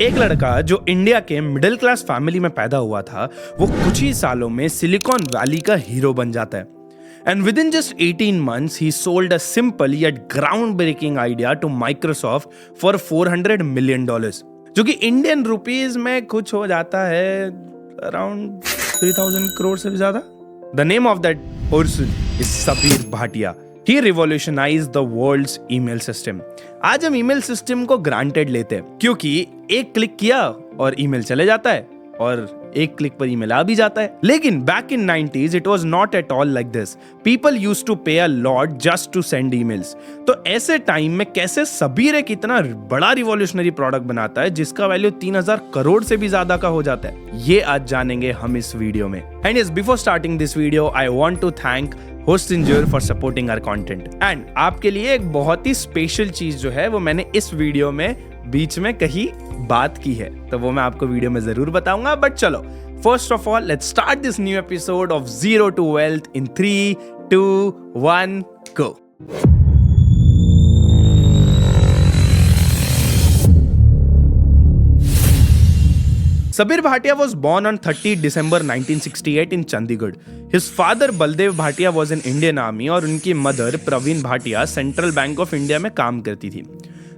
एक लड़का जो इंडिया के मिडिल क्लास फैमिली में पैदा हुआ था, वो कुछ ही सालों में सिलिकॉन वैली का हीरो बन जाता है। And within just 18 months, he sold a simple yet groundbreaking idea to Microsoft for $400 million, जो कि इंडियन रुपीज में कुछ हो जाता है अराउंड 3000 करोड़ से भी ज्यादा। The name of that person is Sabir Bhatia. He revolutionized the world's email system. आज हम ईमेल सिस्टम को ग्रांटेड लेते हैं क्योंकि एक क्लिक किया और ईमेल चले जाता है और एक क्लिक पर ईमेल आ भी जाता है। लेकिन back in 90s it was not at all like this. People used to pay a lot just to send emails. तो ऐसे टाइम में कैसे सबीर एक इतना बड़ा रिवॉल्यूशनरी प्रोडक्ट बनाता है जिसका वैल्यू 3000 करोड़ से भी ज्यादा का हो जाता है, ये आज जानेंगे हम इस वीडियो में। And yes, before starting this video I want to thank Hostinger for supporting our content. And आपके लिए एक बहुत ही स्पेशल चीज जो है वो मैंने इस वीडियो में बीच में कहीं बात की है, तो वो मैं आपको वीडियो में जरूर बताऊंगा। बट चलो, first of all let's start this new episode of zero to wealth in 3, 2, 1 go. Sabir Bhatia was born on 30 December 1968 in Chandigarh. His father Baldev Bhatia was in Indian Army और उनकी mother Praveen Bhatia central bank of India में काम करती थी।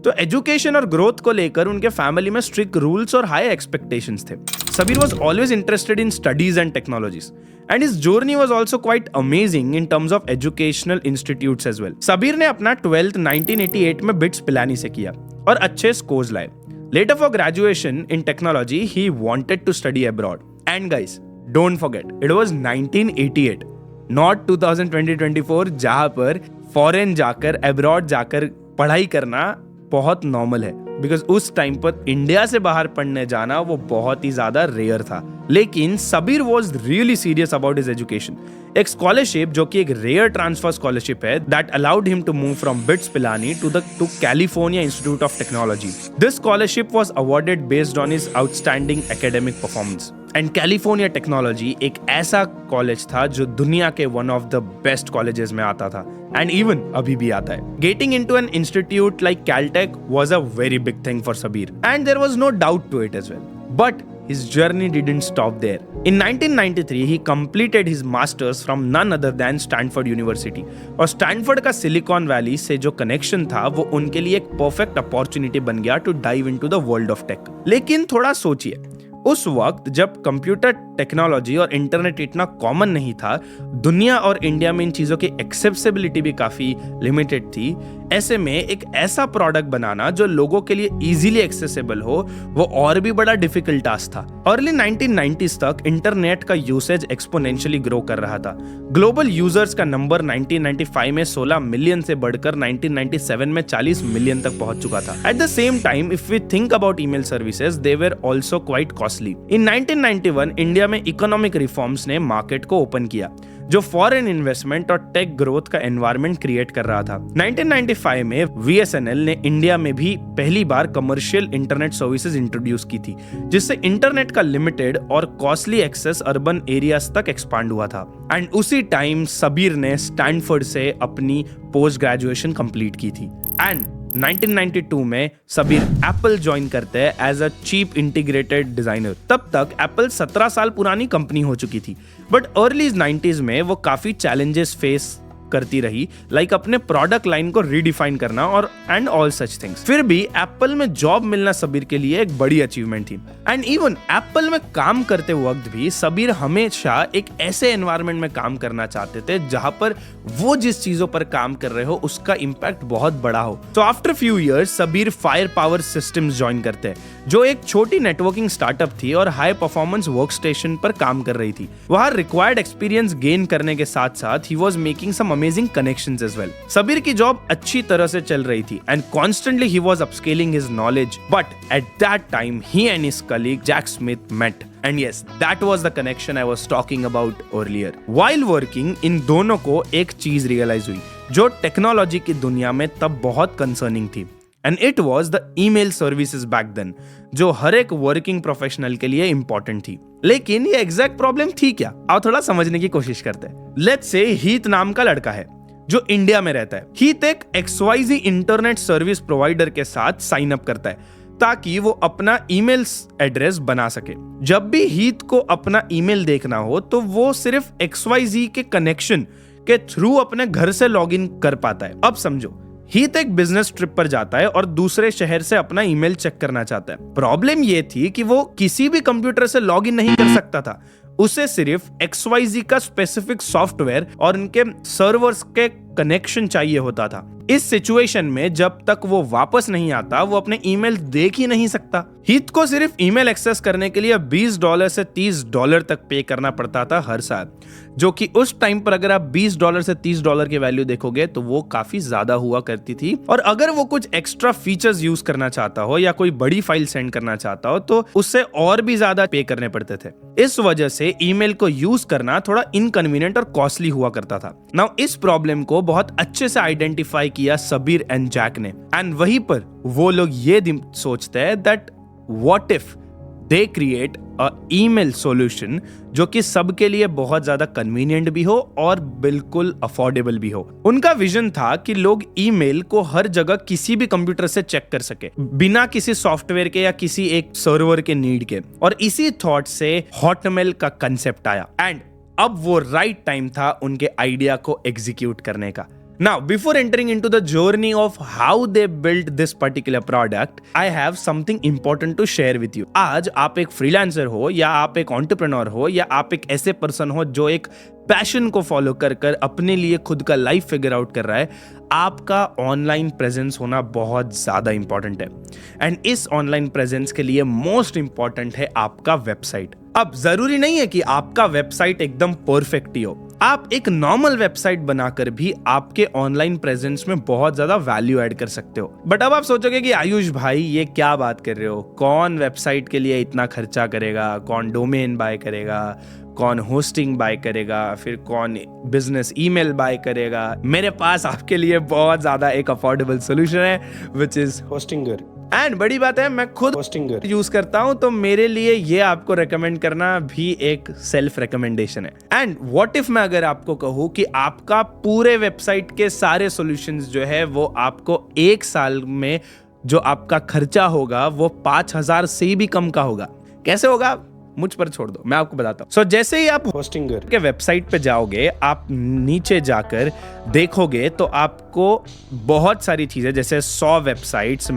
तो education और growth को लेकर उनके फैमिली में स्ट्रिक्ट रूल्स और हाई एक्सपेक्टेशंस थे। Sabir was always interested in studies and technologies. And his journey was also quite amazing in terms of educational institutes as well. Sabir ने अपना 12th 1988 में बिट्स पिलानी से किया और अच्छे स्कोर्स लाए। Later for graduation in technology, he wanted to study abroad. And guys, don't forget, it was 1988, not 2020-24, जहां पर फॉरेन जाकर, abroad जाकर पढ़ाई करना बहुत नॉर्मल है। बिकॉज उस टाइम पर इंडिया से बाहर पढ़ने जाना वो बहुत ही ज्यादा रेयर था। लेकिन Sabir was really serious about his education. एक स्कॉलरशिप जो कि एक रेयर ट्रांसफर स्कॉलरशिप है that allowed him to move from BITS Pilani to California Institute of Technology. This scholarship was awarded based on his outstanding academic performance. And California technology एक ऐसा college था जो दुनिया के one of the best colleges में आता था and even अभी भी आता है। Getting into an institute like Caltech was a very big thing for Sabir and there was no doubt to it as well. But his journey didn't stop there. In 1993, he completed his masters from none other than Stanford University. और Stanford का silicon valley से जो connection था वो उनके लिए एक perfect opportunity बन गया to dive into the world of tech. लेकिन थोड़ा सोचिए, उस वक्त जब कंप्यूटर टेक्नोलॉजी और इंटरनेट इतना कॉमन नहीं था, दुनिया और इंडिया में इन चीजों की एक्सेसिबिलिटी भी काफी लिमिटेड थी। ऐसे में एक ऐसा प्रोडक्ट बनाना जो लोगों के लिए इजीली एक्सेसिबल हो, वो और भी बड़ा डिफिकल्ट टास्क था। अर्ली 1990s तक इंटरनेट का यूसेज एक्सपोनेंशियली ग्रो कर रहा था। ग्लोबल यूजर्स का नंबर 1995 में 16 मिलियन से बढ़कर 1997 में 40 मिलियन तक पहुंच चुका था। At the same time, if we think about email services, they were also quite costly. In 1991 India में इकोनॉमिक रिफॉर्म्स ने मार्केट को ओपन किया जो फॉरेन इन्वेस्टमेंट और टेक ग्रोथ का एनवायरनमेंट क्रिएट कर रहा था। 1995 में VSNL ने इंडिया में भी पहली बार कमर्शियल इंटरनेट सर्विसेज इंट्रोड्यूस की थी, जिससे इंटरनेट का लिमिटेड और कॉस्टली एक्सेस अर्बन एरियाज तक एक्सपांड हुआ था। एंड उसी टाइम सबीर ने स्टैनफोर्ड से अपनी पोस्ट ग्रेजुएशन कंप्लीट की थी। एंड 1992 में सबीर एप्पल ज्वाइन करते हैं as a chip integrated designer. तब तक एप्पल 17 साल पुरानी कंपनी हो चुकी थी, बट अर्ली 90s में वो काफी चैलेंजेस फेस करती रही, लाइक अपने प्रोडक्ट लाइन को रीडिफाइन करना और एंड ऑल सच थिंग्स। फिर भी एप्पल में जॉब मिलना सबीर के लिए एक बड़ी अचीवमेंट थी। एंड इवन एप्पल में काम करते वक्त भी सबीर हमेशा एक ऐसे एनवायरनमेंट में काम करना चाहते थे जहां पर वो जिस चीजों पर काम कर रहे हो उसका इंपैक्ट बहुत बड़ा हो। तो after few years Sabir fire power systems join करते हैं, जो एक छोटी नेटवर्किंग स्टार्टअप थी और हाई परफॉर्मेंस वर्क स्टेशन पर काम कर रही थी। वहां रिक्वायर्ड एक्सपीरियंस गेन करने के साथ साथ ही was making some amazing connections as well. Sabir की जॉब अच्छी तरह से चल रही थी एंड कॉन्स्टेंटली ही was upscaling his knowledge, but at that time ही and his colleague Jack Smith met. And yes, that was the connection I was talking about earlier. While working, इन दोनों को एक चीज रियलाइज हुई जो टेक्नोलॉजी की दुनिया में तब बहुत कंसर्निंग थी। And it was the email services back then, जो हर एक वर्किंग प्रोफेशनल के लिए इंपॉर्टेंट थी। लेकिन ये एग्जैक्ट प्रॉब्लम थी क्या? आओ थोड़ा समझने की कोशिश करते हैं। लेट्स से हीत नाम का लड़का है जो इंडिया में रहता है। हीत एक XYZ इंटरनेट सर्विस प्रोवाइडर के साथ साइन अप करता है। ताकि वो अपना ईमेल एड्रेस बना सके। जब भी हीथ को अपना ईमेल देखना हो तो वो सिर्फ XYZ के कनेक्शन के थ्रू अपने घर से लॉगिन कर पाता है। अब समझो, हीथ एक बिजनेस ट्रिप पर जाता है और दूसरे शहर से अपना ईमेल चेक करना चाहता है। प्रॉब्लम ये थी कि वो किसी भी कंप्यूटर से लॉगिन नहीं कर सकता था, उसे सिर्फ XYZ का स्पेसिफिक सॉफ्टवेयर और उनके सर्वर्स के कनेक्शन चाहिए होता था। इस सिचुएशन में जब तक वो वापस नहीं आता वो अपने ईमेल देख ही नहीं सकता। हीथ को सिर्फ ईमेल एक्सेस करने के लिए $20 से $30 तक पे करना पड़ता था हर साल, जो कि उस टाइम पर अगर आप $20 से $30 की वैल्यू देखोगे तो वो काफी ज्यादा हुआ करती थी। और अगर वो कुछ एक्स्ट्रा फीचर्स यूज करना चाहता हो या कोई बड़ी फाइल सेंड करना चाहता हो तो उससे और भी ज्यादा पे करने पड़ते थे। इस वजह से ईमेल को यूज करना थोड़ा इनकन्वीनियंट और कॉस्टली हुआ करता था। नाउ इस प्रॉब्लम को बहुत अच्छे से आइडेंटिफाई किया सबीर एंड जैक ने, एंड वहीं पर वो लोग ये सोचते हैं that what if they create a email solution जो कि सबके लिए बहुत ज्यादा कन्वीनियंट भी हो और बिल्कुल अफोर्डेबल भी हो। उनका विजन था कि लोग ईमेल को हर जगह किसी भी कंप्यूटर से चेक कर सके बिना किसी सॉफ्टवेयर के या किसी एक सर्वर के नीड के, और इसी थॉट से हॉटमेल का कंसेप्ट आया एंड अब वो राइट टाइम था उनके आइडिया को एग्जीक्यूट करने का। Now, before entering into the journey of how they built this particular product, I have something important to share with you. आज आप एक फ्रीलांसर हो या आप एक एंटरप्रेन्योर हो या आप एक ऐसे पर्सन हो जो एक पैशन को फॉलो कर कर अपने लिए खुद का लाइफ फिगर आउट कर रहा है, आपका ऑनलाइन प्रेजेंस होना बहुत ज्यादा इंपॉर्टेंट है। एंड इस ऑनलाइन प्रेजेंस के लिए मोस्ट इंपॉर्टेंट है आपका वेबसाइट। अब जरूरी नहीं है कि आपका वेबसाइट एकदम परफेक्ट ही हो, आप एक नॉर्मल वेबसाइट बनाकर भी आपके ऑनलाइन प्रेजेंस में बहुत ज्यादा वैल्यू ऐड कर सकते हो। बट अब आप सोचोगे कि आयुष भाई ये क्या बात कर रहे हो, कौन वेबसाइट के लिए इतना खर्चा करेगा, कौन डोमेन बाय करेगा, कौन होस्टिंग बाय करेगा, फिर कौन बिजनेस ईमेल बाय करेगा। मेरे पास आपके लिए बहुत ज्यादा एक अफोर्डेबल सोल्यूशन है विच इज होस्टिंगर। एंड बड़ी बात है मैं खुद होस्टिंगर यूज करता हूं, तो मेरे लिए ये आपको रेकमेंड करना भी एक सेल्फ रिकमेंडेशन है। एंड व्हाट इफ मैं अगर आपको कहूं कि आपका पूरे वेबसाइट के सारे सॉल्यूशंस जो है वो आपको एक साल में जो आपका खर्चा होगा वो 5,000 से भी कम का होगा। कैसे होगा मुझ पर छोड़ दो, मैं आपको बताता हूँ। सो जैसे ही आप होस्टिंगर के वेबसाइट पे जाओगे, आप नीचे जाकर देखोगे तो आपको बहुत सारी चीजें जैसे 100 वेबसाइट्स,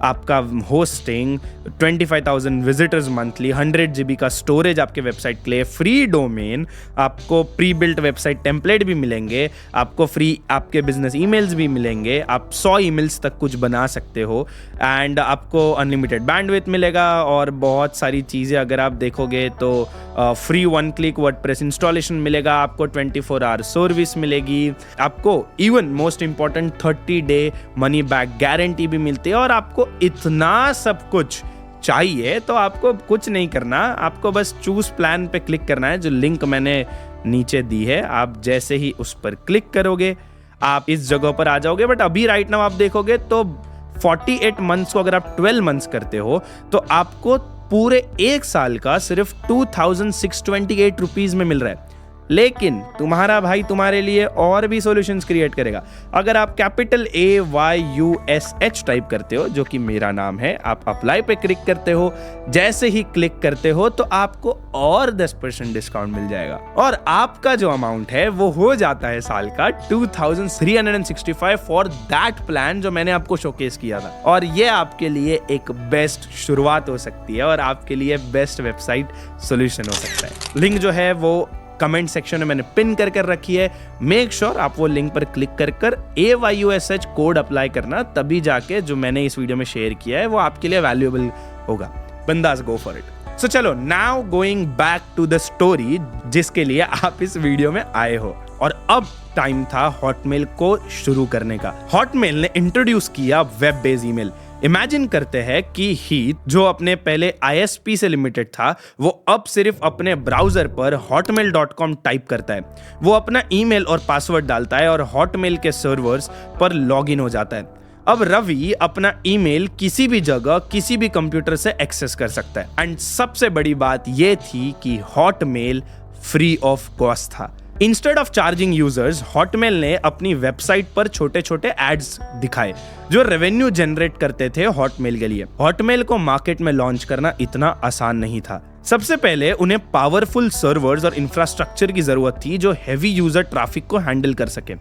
आपका होस्टिंग, 25,000 विजिटर्स मंथली, 100 GB का स्टोरेज आपके वेबसाइट के लिए, फ्री डोमेन, आपको प्री बिल्ट वेबसाइट टेम्पलेट भी मिलेंगे, आपको फ्री आपके बिजनेस ईमेल्स भी मिलेंगे, आप 100 ईमेल्स तक कुछ बना सकते हो, एंड आपको अनलिमिटेड बैंडविड्थ मिलेगा और बहुत सारी चीज़ें अगर आप देखोगे तो फ्री 1 क्लिक वर्डप्रेस इंस्टॉलेशन मिलेगा, आपको 24 आवर सर्विस मिलेगी, आपको even most important 30 day money back guarantee भी मिलती है। और आपको इतना सब कुछ चाहिए तो आपको कुछ नहीं करना, आपको बस चूज प्लान पे क्लिक करना है जो लिंक मैंने नीचे दी है। आप जैसे ही उस पर क्लिक करोगे आप इस जगह पर आ जाओगे। बट अभी राइट नाउ आप देखोगे तो 48 मंथ्स को अगर आप 12 मंथ्स करते हो तो आपको पूरे एक साल का सिर्फ 2,628 रुपीज में मिल रहा है। लेकिन तुम्हारा भाई तुम्हारे लिए और भी सॉल्यूशंस क्रिएट करेगा। अगर आप कैपिटल AYUSH टाइप करते हो, जो कि मेरा नाम है, आप अप्लाई पे क्लिक करते हो, जैसे ही क्लिक करते हो तो आपको और 10% डिस्काउंट मिल जाएगा और आपका जो अमाउंट है वो हो जाता है साल का 2,365 फॉर दैट प्लान जो मैंने आपको शोकेस किया था। और ये आपके लिए एक बेस्ट शुरुआत हो सकती है और आपके लिए बेस्ट वेबसाइट सॉल्यूशन हो सकता है। लिंक जो है वो कमेंट सेक्शन में मैंने पिन कर रखी है। मेक श्योर आप वो लिंक पर क्लिक कर AYUSH कोड अप्लाई करना, तभी जाके जो मैंने इस वीडियो में शेयर किया है वो आपके लिए वैल्यूएबल होगा। बंदास गो फॉर इट। सो चलो now going back to the story जिसके लिए आप इस वीडियो में आए हो। और अब टाइम था हॉटमेल को शुरू करने का। हॉटमेल ने इंट्रोड्यूस किया वेब बेस्ड ईमेल। इमेजिन करते हैं कि हीथ जो अपने पहले ISP से लिमिटेड था वो अब सिर्फ अपने ब्राउजर पर hotmail.com टाइप करता है, वो अपना ईमेल और पासवर्ड डालता है और हॉटमेल के सर्वर्स पर लॉगिन हो जाता है। अब रवि अपना ईमेल किसी भी जगह किसी भी कंप्यूटर से एक्सेस कर सकता है। एंड सबसे बड़ी बात यह थी कि हॉटमेल फ्री ऑफ कॉस्ट था। Instead of charging users, Hotmail ने अपनी वेबसाइट पर छोटे छोटे एड्स दिखाए जो रेवेन्यू जनरेट करते थे हॉटमेल के लिए। हॉटमेल को मार्केट में लॉन्च करना इतना आसान नहीं था। सबसे पहले उन्हें पावरफुल सर्वर्स और इंफ्रास्ट्रक्चर की जरूरत थी जो हैवी यूजर ट्रैफिक को हैंडल कर सके।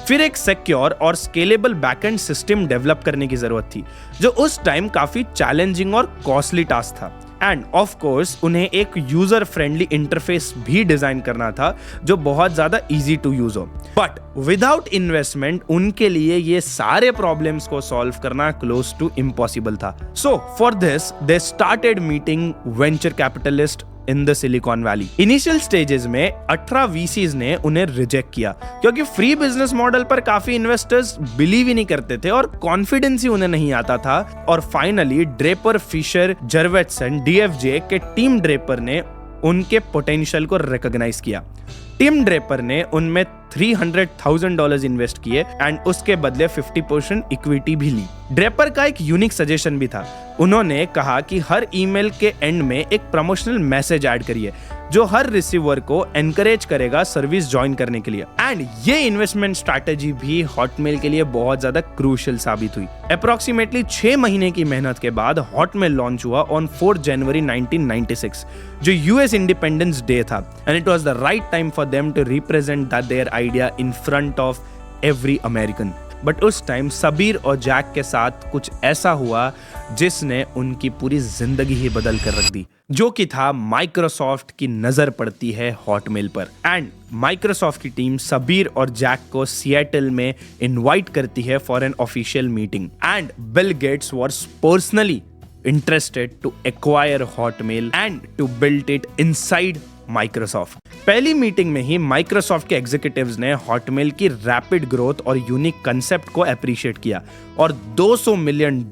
फिर एक सिक्योर और स्केलेबल बैकएंड सिस्टम डेवलप करने की जरूरत थी जो उस टाइम काफी चैलेंजिंग और कॉस्टली टास्क था। एंड ऑफ कोर्स उन्हें एक यूजर फ्रेंडली इंटरफेस भी डिजाइन करना था जो बहुत ज्यादा इजी टू यूज हो। बट विदाउट इन्वेस्टमेंट उनके लिए ये सारे प्रॉब्लम्स को सॉल्व करना क्लोज टू इम्पॉसिबल था। So for this they started meeting venture capitalist in the silicon valley. Initial stages में 18 VCs ने उन्हें रिजेक्ट किया क्योंकि फ्री बिजनेस मॉडल पर काफी इन्वेस्टर्स बिलीव ही नहीं करते थे और कॉन्फिडेंस ही उन्हें नहीं आता था। और फाइनली ड्रेपर, फिशर, जर्वेटसन, DFJ के टीम ड्रेपर ने उनके पोटेंशियल को रिकॉग्नाइज किया। टिम ड्रेपर ने उनमें $300,000 इन्वेस्ट किए एंड उसके बदले 50% इक्विटी भी ली। ड्रेपर का एक यूनिक सजेशन भी था। उन्होंने कहा कि हर ईमेल के एंड में एक प्रमोशनल मैसेज ऐड करिए जो हर रिसीवर को एनकरेज करेगा सर्विस ज्वाइन करने के लिए। एंड ये इन्वेस्टमेंट स्ट्रैटेजी भी हॉटमेल के लिए बहुत ज्यादा क्रूशियल साबित हुई। अप्रोक्सीमेटली 6 महीने की मेहनत के बाद हॉटमेल लॉन्च हुआ ऑन 4 जनवरी 1996 जो US इंडिपेंडेंस डे था। And it was the right time for them to represent that their idea in front of every American. But उस टाइम सबीर और जैक के साथ कुछ ऐसा हुआ जिसने उनकी पूरी जिंदगी ही बदल कर रख दी, जो कि था माइक्रोसॉफ्ट की नजर पड़ती है हॉटमेल पर। एंड माइक्रोसॉफ्ट की टीम सबीर और जैक को सिएटल में इनवाइट करती है for an official meeting. And Bill Gates was personally interested to acquire Hotmail and to build it inside Microsoft। पहली मीटिंग में ही माइक्रोसॉफ्ट के एग्जीक्यूटिव्स ने हॉटमेल की रैपिड ग्रोथ और यूनिक कंसेप्ट को अप्रिशिएट किया और $200 मिलियन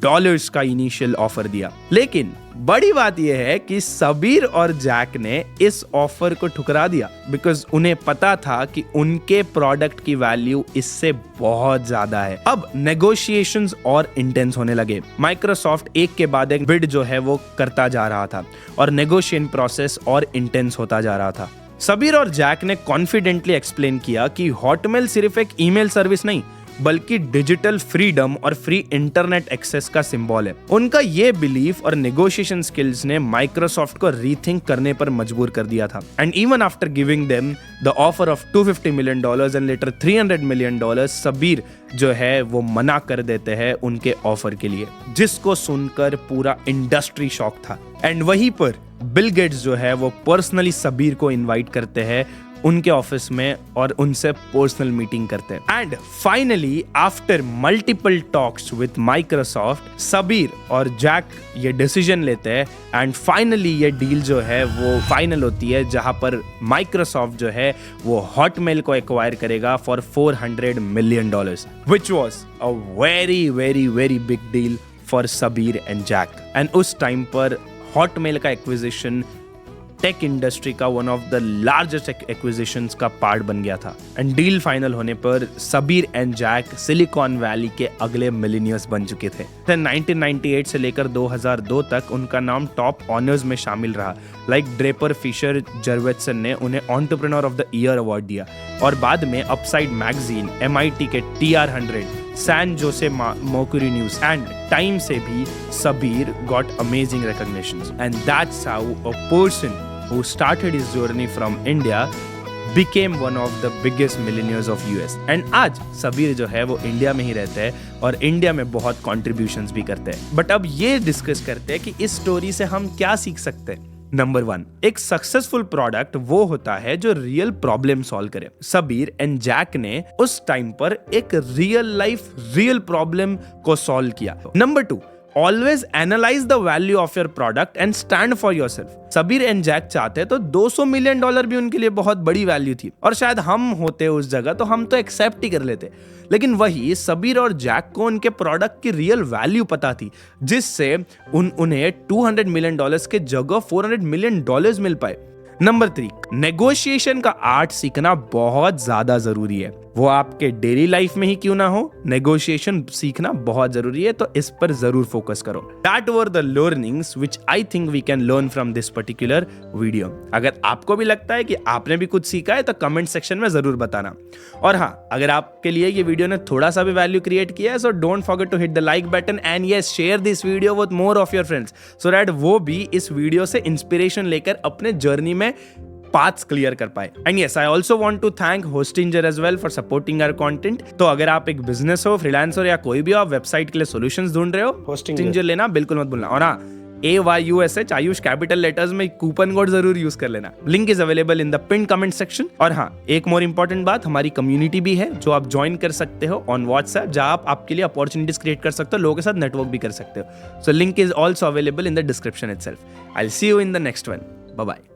का इनिशियल ऑफर दिया। लेकिन बड़ी बात यह है कि सबीर और जैक ने इस ऑफर को ठुकरा दिया बिकॉज उन्हें पता था कि उनके प्रोडक्ट की वैल्यू इससे बहुत ज्यादा है। अब नेगोशिएशंस और इंटेंस होने लगे। माइक्रोसॉफ्ट एक के बाद एक बिड जो है वो करता जा रहा था और नेगोशिएशन प्रोसेस और इंटेंस होता जा रहा था। सबीर और जैक ने कॉन्फिडेंटली एक्सप्लेन किया कि हॉटमेल सिर्फ एक ईमेल सर्विस नहीं बल्कि डिजिटल फ्रीडम और फ्री इंटरनेट एक्सेस का सिंबल है। उनका ये बिलीफ और नेगोशिएशन स्किल्स ने माइक्रोसॉफ्ट को रीथिंक करने पर मजबूर कर दिया था। And even after giving them the offer of $250 million and later $300 million, Sabir जो है वो मना कर देते हैं उनके ऑफर के लिए, जिसको सुनकर पूरा इंडस्ट्री शॉक था। एंड वहीं पर बिल गेट्स जो है वो पर्सनली सबीर को इनवाइट करते हैं उनके ऑफिस में और उनसे पर्सनल मीटिंग करते हैं। And finally after multiple talks with Microsoft, Sabir और जैक ये डिसीजन लेते हैं एंड फाइनली ये डील जो है वो फाइनल होती है जहां पर माइक्रोसॉफ्ट जो है वो हॉटमेल को एक्वायर करेगा for $400 million, which was a very very very big deal for Sabir and Jack. And उस टाइम पर हॉटमेल का एक्विजिशन टेक इंडस्ट्री का one of the largest acquisitions का पार्ट बन गया था। एंड डील फाइनल होने पर Sabir and Jack Silicon Valley के अगले मिलीनियर्स बन चुके थे। 1998 से लेकर 2002 तक उनका नाम टॉप ऑनर्स में शामिल रहा। लाइक ड्रेपर, फिशर, जर्वेटसन ने उन्हें entrepreneur of the year award दिया और बाद में अपसाइड मैगजीन, MIT के TR100, San Jose Mercury News and Time से भी Sabir got amazing recognitions। And that's how a person who started his journey from India became one of the biggest millionaires of US। and आज सबीर जो है वो India में ही रहते हैं और इंडिया में बहुत कॉन्ट्रीब्यूशंस भी करते हैं। बट अब ये डिस्कस करते हैं कि इस स्टोरी से हम क्या सीख सकते हैं। नंबर 1, एक सक्सेसफुल प्रोडक्ट वो होता है जो रियल प्रॉब्लम सॉल्व करे। सबीर एंड जैक ने उस टाइम पर एक रियल लाइफ रियल प्रॉब्लम को सॉल्व किया। Number 2, always analyse the value of your product and stand for yourself. Sabir and Jack चाहते तो $200 मिलियन भी उनके लिए बहुत बड़ी वैल्यू थी और शायद हम होते उस जगह तो हम तो एक्सेप्ट ही कर लेते। लेकिन वही सबीर और जैक को उनके प्रोडक्ट की रियल वैल्यू पता थी जिससे उन्हें $200 मिलियन के जगह $400 मिलियन मिल पाए। नंबर 3, नेगोशिएशन का आर्ट सीखना बहुत ज्यादा जरूरी है। वो आपके डेली लाइफ में ही क्यों ना हो, नेगोशिएशन सीखना बहुत जरूरी है, तो इस पर जरूर फोकस करो। That were the learnings which I think we can learn from this particular video. अगर आपको भी लगता है कि आपने भी कुछ सीखा है तो कमेंट सेक्शन में जरूर बताना। और हाँ, अगर आपके लिए ये वीडियो ने थोड़ा सा भी वैल्यू क्रिएट किया है, so don't forget to hit the like button and yes, share this video with more of your friends so that वो भी इस वीडियो से इंस्पिरेशन लेकर अपने जर्नी में पाथ्स क्लियर कर पाए। And yes, I also want to thank Hostinger as well for supporting our content. तो अगर आप एक बिजनेस हो, फ्रीलांसर या कोई भी हो, आप वेबसाइट के लिए सॉल्यूशंस ढूंढ रहे हो, होस्टिंजर लेना बिल्कुल मत भूलना। और हाँ, AYUSH आयुष कैपिटल लेटर्स में कूपन कोड जरूर यूज कर लेना। Link is available in the pin comment section. और हाँ, एक मोर इंपॉर्टेंट बात, हमारी कम्युनिटी भी है जो आप ज्वाइन कर सकते हो ऑन व्हाट्सएप, जहां आप आपके लिए अपॉर्चुनिटीज क्रिएट कर सकते हो, लोगों के साथ नेटवर्क भी कर सकते हो। So link is also available in the description itself. I will see you in the next one. Bye bye.